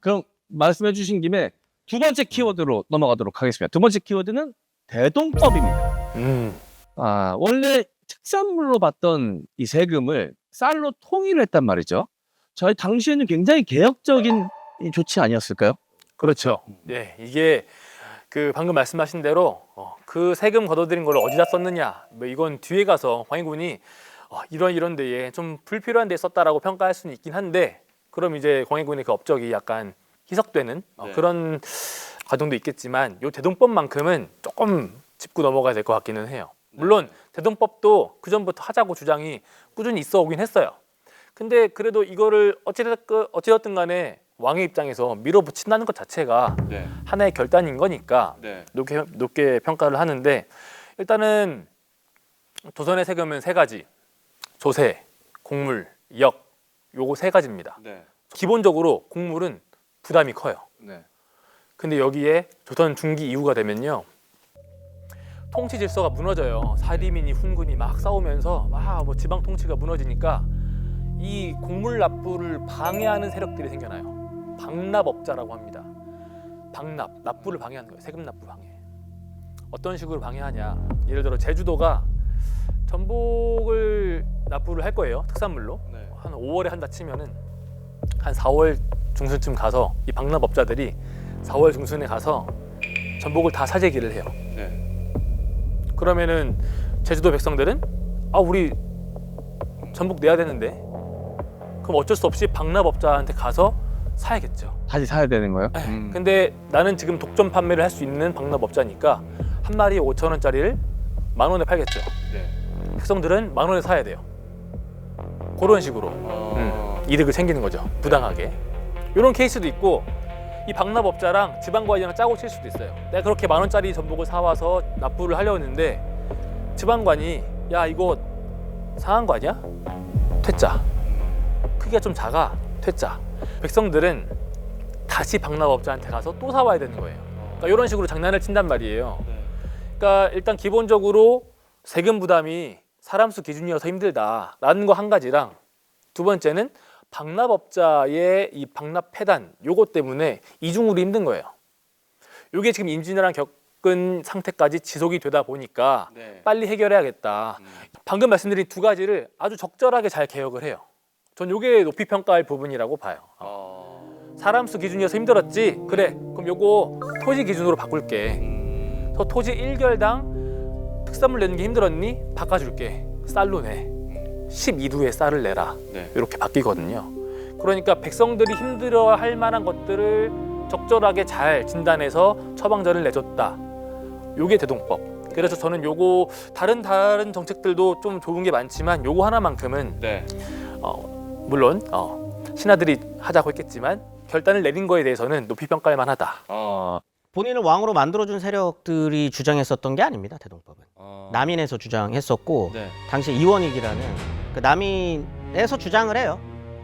그럼 말씀해 주신 김에 두 번째 키워드로 넘어가도록 하겠습니다. 두 번째 키워드는 대동법입니다. 원래 특산물로 봤던 이 세금을 쌀로 통일했단 말이죠. 저희 당시에는 굉장히 개혁적인 이 조치 아니었을까요? 그렇죠. 네, 이게 그 방금 말씀하신 대로 그 세금 걷어들인 걸 어디다 썼느냐, 뭐 이건 뒤에 가서 광해군이 이런 데에 좀 불필요한 데 썼다라고 평가할 수는 있긴 한데, 그럼 이제 광해군의 그 업적이 약간 희석되는 그런 과정도 있겠지만, 요 대동법만큼은 조금 짚고 넘어가야 될 것 같기는 해요. 물론 대동법도 그 전부터 하자고 주장이 꾸준히 있어 오긴 했어요. 근데 그래도 이거를 어찌됐든 간에 왕의 입장에서 밀어붙인다는 것 자체가 하나의 결단인 거니까 높게 평가를 하는데, 일단은 조선의 세금은 세 가지: 조세, 곡물, 역, 요거 세 가지입니다. 기본적으로 곡물은 부담이 커요. 근데 여기에 조선 중기 이후가 되면요, 통치 질서가 무너져요. 사리민이 훈군이 막 싸우면서 뭐 지방 통치가 무너지니까 이 곡물 납부를 방해하는 세력들이 생겨나요. 방납업자라고 합니다. 방납, 납부를 방해하는 거예요. 세금 납부 방해. 어떤 식으로 방해하냐? 예를 들어 제주도가 전복을 납부를 할 거예요. 특산물로. 한 5월에 한다 치면은 한 4월 중순쯤 가서 이 방납업자들이 4월 중순에 가서 전복을 다 사재기를 해요. 그러면은 제주도 백성들은 우리 전복 내야 되는데, 그럼 어쩔 수 없이 방납업자한테 가서 사야겠죠. 다시 사야 되는 거예요? 근데 나는 지금 독점 판매를 할 수 있는 방납업자니까 한 마리에 5,000원짜리를 10,000원에 팔겠죠. 백성들은 10,000원에 사야 돼요. 그런 식으로 이득을 챙기는 거죠. 부당하게. 이런 케이스도 있고, 이 방납업자랑 지방관이랑 짜고 칠 수도 있어요. 내가 그렇게 10,000원짜리 전복을 사와서 납부를 하려고 했는데 지방관이 야 이거 상한 거 아니야? 퇴짜. 크기가 좀 작아. 퇴짜. 백성들은 다시 방납업자한테 가서 또 사와야 되는 거예요. 그러니까 이런 식으로 장난을 친단 말이에요. 그러니까 일단 기본적으로 세금 부담이 사람 수 기준이어서 힘들다라는 거 한 가지랑, 두 번째는 방납업자의 이 방납 폐단, 요것 때문에 이중으로 힘든 거예요. 요게 지금 임진왜란 겪은 상태까지 지속이 되다 보니까 빨리 해결해야겠다. 방금 말씀드린 두 가지를 아주 적절하게 잘 개혁을 해요. 전 요게 높이 평가할 부분이라고 봐요. 사람 수 기준이어서 힘들었지? 그래, 그럼 요거 토지 기준으로 바꿀게. 토지 1결당 특산물 내는 게 힘들었니? 바꿔줄게. 쌀로 내. 12두의 쌀을 내라. 이렇게 바뀌거든요. 그러니까 백성들이 힘들어할 만한 것들을 적절하게 잘 진단해서 처방전을 내줬다. 요게 대동법. 그래서 저는 요거 다른 정책들도 좀 좋은 게 많지만 요거 하나만큼은 물론 신하들이 하자고 했겠지만 결단을 내린 거에 대해서는 높이 평가할 만하다. 본인을 왕으로 만들어준 세력들이 주장했었던 게 아닙니다. 대동법은 남인에서 주장했었고, 당시 이원익이라는 그 남인에서 주장을 해요.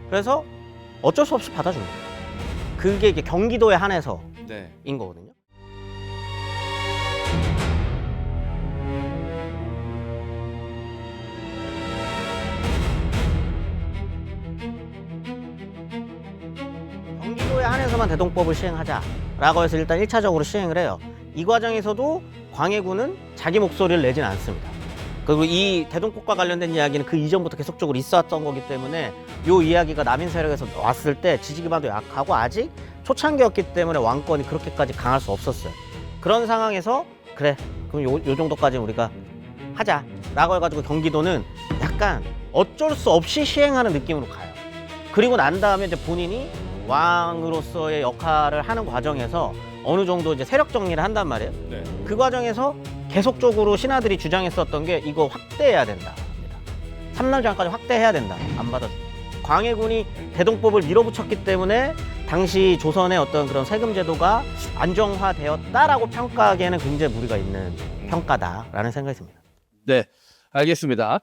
그래서 어쩔 수 없이 받아준 거예요. 그게 이제 경기도에 한해서인 거거든요. 경기도에 한해서만 대동법을 시행하자라고 해서 일단 1차적으로 시행을 해요. 이 과정에서도 광해군은 자기 목소리를 내진 않습니다. 그리고 이 대동법과 관련된 이야기는 그 이전부터 계속적으로 있었던 거기 때문에 이 이야기가 남인 세력에서 왔을 때 지지 기반도 약하고 아직 초창기였기 때문에 왕권이 그렇게까지 강할 수 없었어요. 그런 상황에서 그래, 그럼 요 정도까지 우리가 하자라고 해가지고 경기도는 약간 어쩔 수 없이 시행하는 느낌으로 가요. 그리고 난 다음에 이제 본인이 왕으로서의 역할을 하는 과정에서 어느 정도 이제 세력 정리를 한단 말이에요. 그 과정에서 계속적으로 신하들이 주장했었던 게 이거 확대해야 된다. 삼남장까지 확대해야 된다. 안 받아주고. 광해군이 대동법을 밀어붙였기 때문에 당시 조선의 어떤 그런 세금 제도가 안정화되었다라고 평가하기에는 굉장히 무리가 있는 평가다라는 생각이 듭니다. 네, 알겠습니다.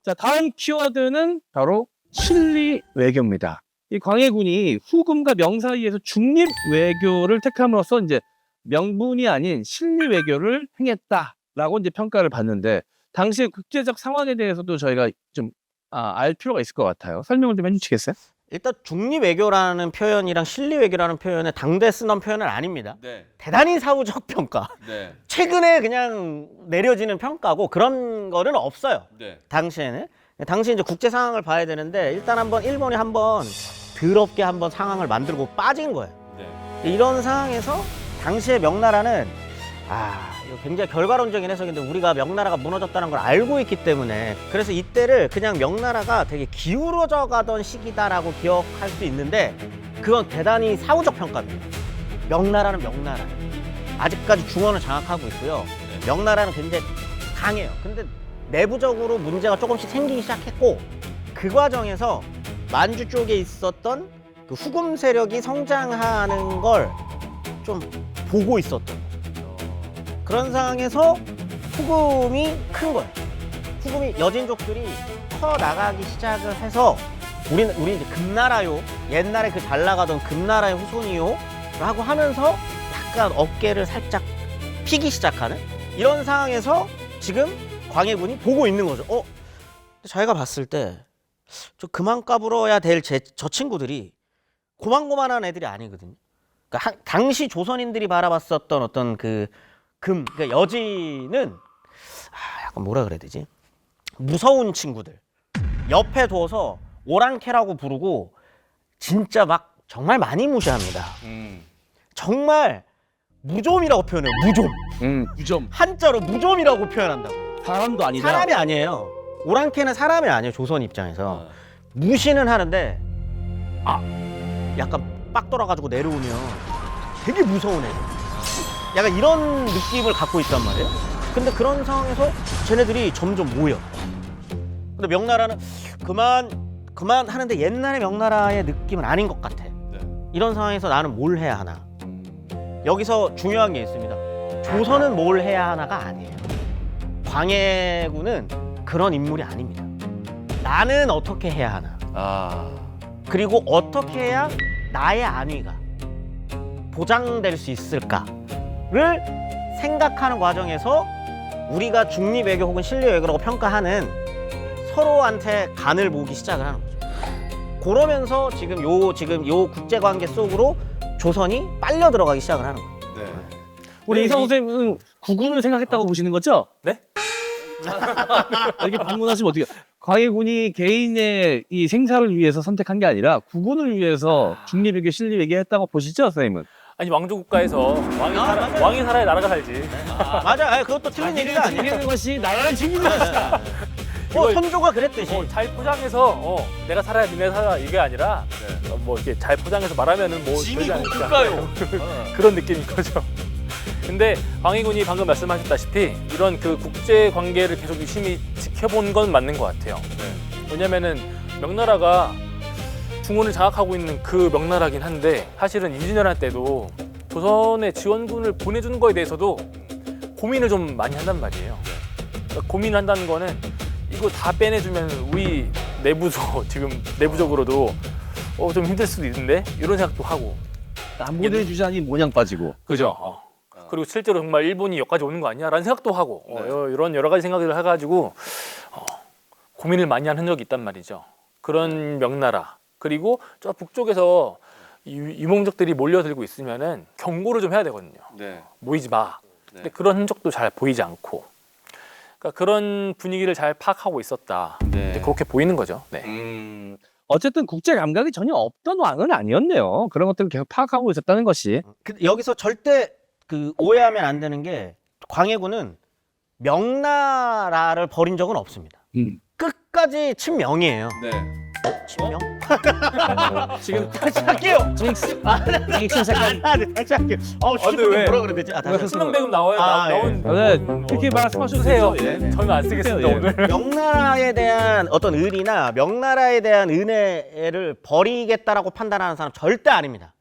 자, 다음 키워드는 바로 실리 외교입니다. 이 광해군이 후금과 명 사이에서 중립 외교를 택함으로써 이제 명분이 아닌 실리 외교를 행했다라고 이제 평가를 받는데, 당시의 국제적 상황에 대해서도 저희가 좀 알 필요가 있을 것 같아요. 설명을 좀 해주시겠어요? 일단 중립외교라는 표현이랑 실리외교라는 표현은 당대 쓰던 표현은 아닙니다. 네. 대단히 사후적 평가. 네. 최근에 그냥 내려지는 평가고 그런 거는 없어요. 네. 당시에는. 당시 이제 국제 상황을 봐야 되는데 일단 한번 일본이 한번 더럽게 한번 상황을 만들고 빠진 거예요. 네. 이런 상황에서 당시에 명나라는 이거 굉장히 결과론적인 해석인데 우리가 명나라가 무너졌다는 걸 알고 있기 때문에 그래서 이때를 그냥 명나라가 되게 기울어져 가던 시기다라고 기억할 수 있는데 그건 대단히 사후적 평가입니다. 명나라는 명나라. 아직까지 중원을 장악하고 있고요. 명나라는 굉장히 강해요. 근데 내부적으로 문제가 조금씩 생기기 시작했고 그 과정에서 만주 쪽에 있었던 그 후금 세력이 성장하는 걸 좀 보고 있었던 그런 상황에서 후금이 큰 거예요. 후금이 여진족들이 커 나가기 시작을 해서 우리 이제 금나라요. 옛날에 그 잘 나가던 금나라의 후손이요. 라고 하면서 약간 어깨를 살짝 피기 시작하는 이런 상황에서 지금 광해군이 보고 있는 거죠. 근데 자기가 봤을 때 저 그만 까불어야 될 저 친구들이 고만고만한 애들이 아니거든요. 그러니까 당시 조선인들이 바라봤었던 어떤 그러니까 여진은 약간 뭐라 그래야 되지? 무서운 친구들 옆에 둬서 오랑캐라고 부르고 진짜 막 정말 많이 무시합니다. 정말 무좀이라고 표현해요. 무좀. 한자로 무좀이라고 표현한다고. 사람도 아니다. 사람이 아니에요. 오랑캐는 사람이 아니에요. 조선 입장에서. 무시는 하는데 약간 빡 돌아가지고 내려오면 되게 무서운 애들. 약간 이런 느낌을 갖고 있단 말이에요. 근데 그런 상황에서 쟤네들이 점점 모여. 근데 명나라는 그만 하는데 옛날의 명나라의 느낌은 아닌 것 같아. 이런 상황에서 나는 뭘 해야 하나. 여기서 중요한 게 있습니다. 조선은 뭘 해야 하나가 아니에요. 광해군은 그런 인물이 아닙니다. 나는 어떻게 해야 하나. 그리고 어떻게 해야 나의 안위가 보장될 수 있을까를 생각하는 과정에서 우리가 중립외교 혹은 실리외교라고 평가하는 서로한테 간을 보기 시작을 하는 거죠. 그러면서 지금 요 국제관계 속으로 조선이 빨려 들어가기 시작을 하는 거예요. 우리 이상호 선생님은 국군을 생각했다고 보시는 거죠? 네? 이렇게 방문하시면 어떻게? 광해군이 개인의 이 생사를 위해서 선택한 게 아니라 국군을 위해서 중립외교, 실리외교 했다고 보시죠, 선생님은? 아니 왕조 국가에서 왕이 살아야 나라가 살지. 맞아. 그것도 틀린 얘기가 아니에요. 지키는 것이 나라를 지키는 것이다. 선조가 그랬듯이. 잘 포장해서 내가 살아야 니네 살아 이게 아니라 뭐 이렇게 잘 포장해서 말하면은 뭐 되지 않을까. 그런 느낌인 거죠. 근데 광해군이 방금 말씀하셨다시피 이런 그 국제 관계를 계속 유심히 지켜본 건 맞는 것 같아요. 왜냐면은 명나라가 중원을 장악하고 있는 그 명나라긴 한데 사실은 임진왜란 때도 조선의 지원군을 보내주는 거에 대해서도 고민을 좀 많이 한단 말이에요. 그러니까 고민을 한다는 거는 이거 다 빼내주면 우리 지금 내부적으로도 좀 힘들 수도 있는데 이런 생각도 하고 안 보내주자니 모냥 빠지고. 그죠? 그리고 실제로 정말 일본이 여기까지 오는 거 아니야라는 생각도 하고 이런 여러 가지 생각들을 해가지고 고민을 많이 한 흔적이 있단 말이죠. 그런 명나라 그리고 저 북쪽에서 유목민족들이 몰려들고 있으면은 경고를 좀 해야 되거든요. 모이지 마. 근데 그런 흔적도 잘 보이지 않고 그러니까 그런 분위기를 잘 파악하고 있었다. 그렇게 보이는 거죠. 어쨌든 국제 감각이 전혀 없던 왕은 아니었네요. 그런 것들을 계속 파악하고 있었다는 것이. 여기서 절대 오해하면 안 되는 게 광해군은 명나라를 버린 적은 없습니다. 끝까지 친명이에요. 친명? 지금 다시 할게요. 징스 색깔. 다시 할게요. 근데 왜? 뭐라 그래야 되지? 다시 수명대금 나와요. 나온 네, 그렇게 말씀하셔도 되죠. 저는 안 쓰겠습니다 예. 오늘. 명나라에 대한 어떤 의리나 명나라에 대한 은혜를 버리겠다라고 판단하는 사람 절대 아닙니다.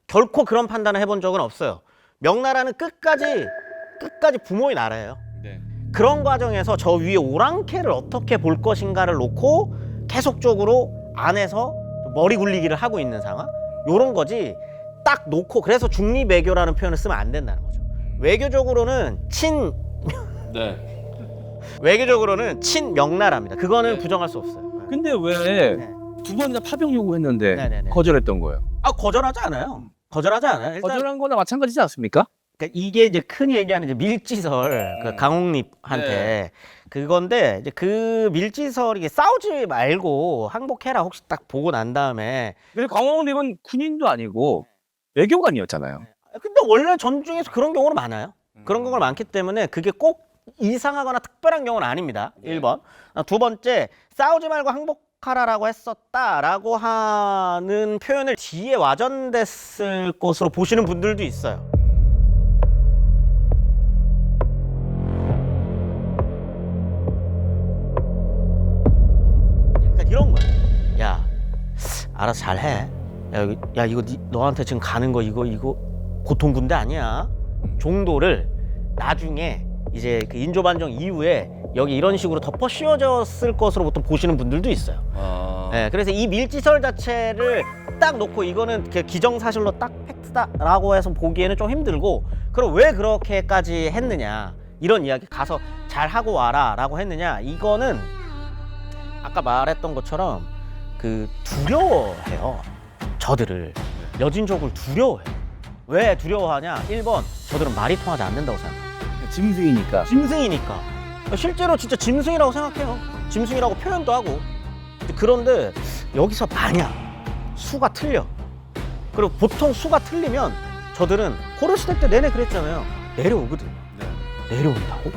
결코 그런 판단을 해본 적은 없어요. 명나라는 끝까지 부모의 나라예요. 그런 과정에서 저 위에 오랑캐를 어떻게 볼 것인가를 놓고 계속적으로 안에서 머리 굴리기를 하고 있는 상황. 요런 거지. 딱 놓고 그래서 중립외교라는 표현을 쓰면 안 된다는 거죠. 외교적으로는 외교적으로는 친명나라입니다. 그거는 부정할 수 없어요. 근데 왜 네. 두 번이나 파병 요구했는데 네네네. 거절했던 거예요. 아 거절하지 않아요. 거절하지 않아요. 일단 거절한 거나 마찬가지지 않습니까? 그러니까 이게 이제 흔히 얘기하는 이제 밀지설 그 강홍립한테 그건데 이제 그 밀지설 이게 싸우지 말고 항복해라 혹시 딱 보고 난 다음에 근데 강홍림은 군인도 아니고 외교관이었잖아요. 근데 원래 전중에서 그런 경우는 많아요. 그런 경우가 많기 때문에 그게 꼭 이상하거나 특별한 경우는 아닙니다. 1번. 두 번째, 싸우지 말고 항복하라라고 했었다라고 하는 표현을 뒤에 와전됐을 것으로 보시는 분들도 있어요. 약간 이런 거예요. 야, 알아서 잘해. 야, 이거 너한테 지금 가는 거 이거 고통군대 아니야. 정도를 나중에 이제 그 인조반정 이후에 여기 이런 식으로 덮어 씌워졌을 것으로 보통 보시는 분들도 있어요. 네, 그래서 이 밀지설 자체를 딱 놓고 이거는 기정사실로 딱 팩트다라고 해서 보기에는 좀 힘들고, 그럼 왜 그렇게까지 했느냐, 이런 이야기 가서 잘 하고 와라라고 했느냐, 이거는 아까 말했던 것처럼 그 두려워해요. 저들을, 여진족을 두려워해요. 왜 두려워하냐? 1번, 저들은 말이 통하지 않는다고 생각해요. 짐승이니까. 짐승이니까. 실제로 진짜 짐승이라고 생각해요. 짐승이라고 표현도 하고. 그런데 여기서 만약 수가 틀려. 그리고 보통 수가 틀리면 저들은 고려시대 때 내내 그랬잖아요. 내려오거든. 내려온다고?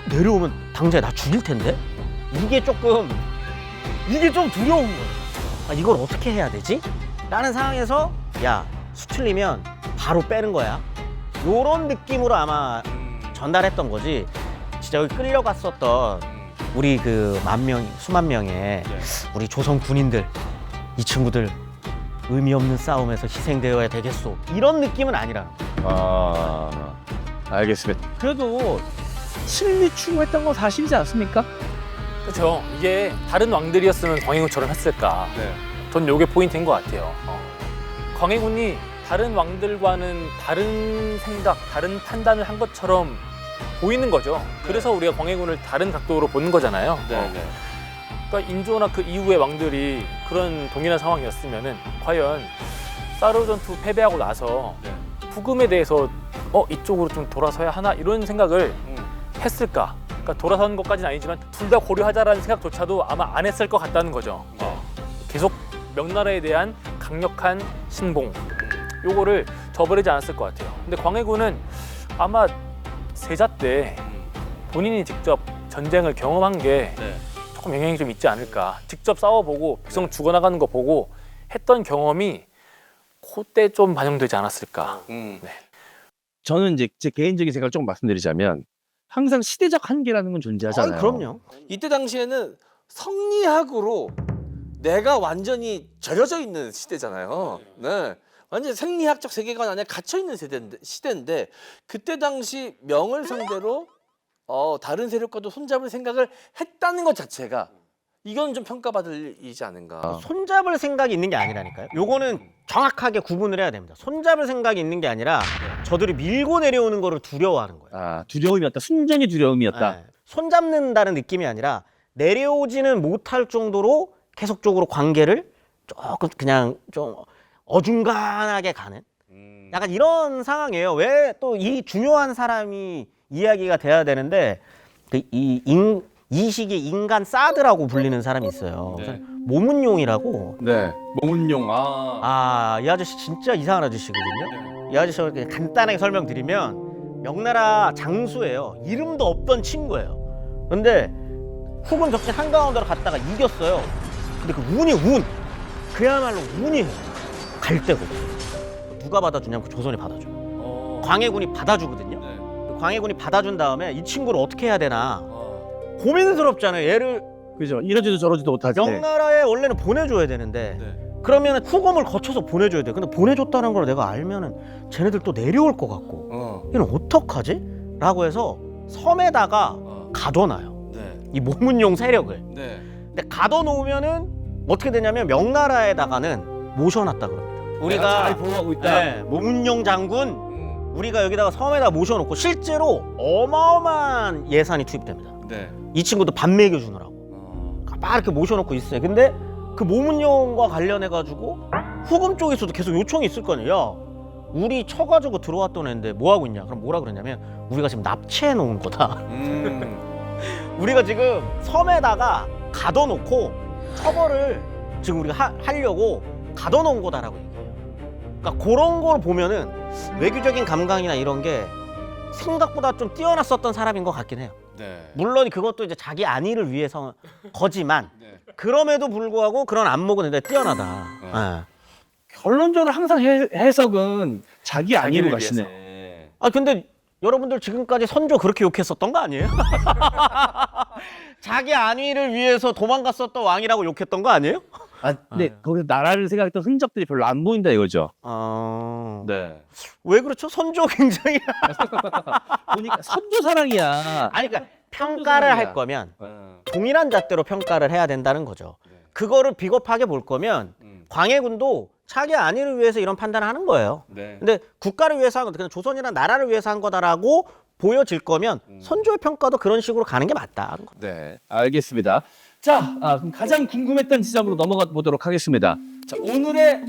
내려오면 당장에 나 죽일 텐데? 이게 좀 두려운 거예요. 이걸 어떻게 해야 되지? 라는 상황에서 야, 수 틀리면 바로 빼는 거야. 요런 느낌으로 아마 전달했던 거지. 진짜 여기 끌려갔었던 우리 그 수만 명의 우리 조선 군인들, 이 친구들 의미 없는 싸움에서 희생되어야 되겠소, 이런 느낌은 아니라는 거예요. 알겠습니다. 그래도 실리 추구했던 건 사실이지 않습니까? 그렇죠. 이게 다른 왕들이었으면 광해군처럼 했을까? 전 요게 포인트인 것 같아요. 광해군이 다른 왕들과는 다른 생각, 다른 판단을 한 것처럼 보이는 거죠. 그래서 우리가 광해군을 다른 각도로 보는 거잖아요. 그러니까 인조나 그 이후의 왕들이 그런 동일한 상황이었으면은 과연 사르 전투 패배하고 나서 부금에 대해서 이쪽으로 좀 돌아서야 하나, 이런 생각을 했을까? 그러니까 돌아서는 것까지는 아니지만 둘 다 고려하자라는 생각조차도 아마 안 했을 것 같다는 거죠. 계속 명나라에 대한 강력한 신봉, 요거를 저버리지 않았을 것 같아요. 근데 광해군은 아마 세자 때 본인이 직접 전쟁을 경험한 게 조금 영향이 좀 있지 않을까. 직접 싸워보고 백성 죽어나가는 거 보고 했던 경험이 그때 좀 반영되지 않았을까. 저는 이제 제 개인적인 생각을 조금 말씀드리자면 항상 시대적 한계라는 건 존재하잖아요. 그럼요. 이때 당시에는 성리학으로 내가 완전히 절여져 있는 시대잖아요. 네. 완전 생리학적 세계관 안에 갇혀 있는 시대인데 그때 당시 명을 상대로 다른 세력과도 손잡을 생각을 했다는 것 자체가 이건 좀 평가받을 일이지 않은가. 손잡을 생각이 있는 게 아니라니까요. 요거는 정확하게 구분을 해야 됩니다. 손잡을 생각이 있는 게 아니라 저들이 밀고 내려오는 거를 두려워하는 거예요. 두려움이었다. 순전히 두려움이었다. 네. 손잡는다는 느낌이 아니라 내려오지는 못할 정도로 계속적으로 관계를 조금 그냥 좀 어중간하게 가는 약간 이런 상황이에요. 왜 또 이 중요한 사람이 이야기가 돼야 되는데 이 시기에 인간 사드라고 불리는 사람이 있어요. 모문용이라고. 모문용. 이 아저씨 진짜 이상한 아저씨거든요. 이 아저씨가 그냥 간단하게 설명드리면 명나라 장수예요. 이름도 없던 친구예요. 근데 후금 적진 한가운데로 갔다가 이겼어요. 근데 그 운이 그야말로 운이 갈 데가 없어. 누가 받아주냐면 그 조선이 받아줘. 광해군이 받아주거든요. 광해군이 받아준 다음에 이 친구를 어떻게 해야 되나 고민스럽잖아요. 얘를 그죠. 이러지도 저러지도 못하지. 명나라에 원래는 보내줘야 되는데 그러면 후금을 거쳐서 보내줘야 돼. 근데 보내줬다는 걸 내가 알면은 쟤네들 또 내려올 것 같고 얘는 어떡하지? 라고 해서 섬에다가 가둬놔요. 이 모문용 세력을. 근데 가둬놓으면은 어떻게 되냐면 명나라에다가는 모셔놨다 그럽니다. 우리가 잘 보호하고 있다. 모문용 장군 우리가 여기다가 섬에다 모셔놓고 실제로 어마어마한 예산이 투입됩니다. 이 친구도 밥 먹여주느라고 막 이렇게 모셔놓고 있어요. 근데 그 모문용과 관련해 가지고 후금 쪽에서도 계속 요청이 있을 거 아니야. 야, 우리 쳐가지고 들어왔던 애인데 뭐 하고 있냐? 그럼 뭐라 그러냐면 우리가 지금 납치해 놓은 거다. 우리가 지금 섬에다가 가둬놓고 처벌을 지금 우리가 하려고 가둬놓은 거다라고 얘기해요. 그러니까 그런 걸 보면은 외교적인 감각이나 이런 게 생각보다 좀 뛰어났었던 사람인 것 같긴 해요. 네. 물론 그것도 이제 자기 안위를 위해서 거지만 네. 그럼에도 불구하고 그런 안목은 근데 뛰어나다. 예. 결론적으로 항상 해석은 자기 아니로 자기를 가시네. 아 근데 여러분들 지금까지 선조 그렇게 욕했었던 거 아니에요? 자기 안위를 위해서 도망갔었던 왕이라고 욕했던 거 아니에요? 아, 근데 거기서 나라를 생각했던 흔적들이 별로 안 보인다 이거죠. 네. 왜 그렇죠? 선조 굉장히 보니까 선조 사랑이야. 아니 그러니까 평가를 할 거면 동일한 잣대로 평가를 해야 된다는 거죠. 그거를 비겁하게 볼 거면 광해군도 자기 안위를 위해서 이런 판단을 하는 거예요. 네. 근데 국가를 위해서 한 거, 그냥 조선이나 나라를 위해서 한 거다라고 보여질 거면 선조의 평가도 그런 식으로 가는 게 맞다. 네, 알겠습니다. 자, 그럼 가장 궁금했던 지점으로 넘어가 보도록 하겠습니다. 자, 오늘의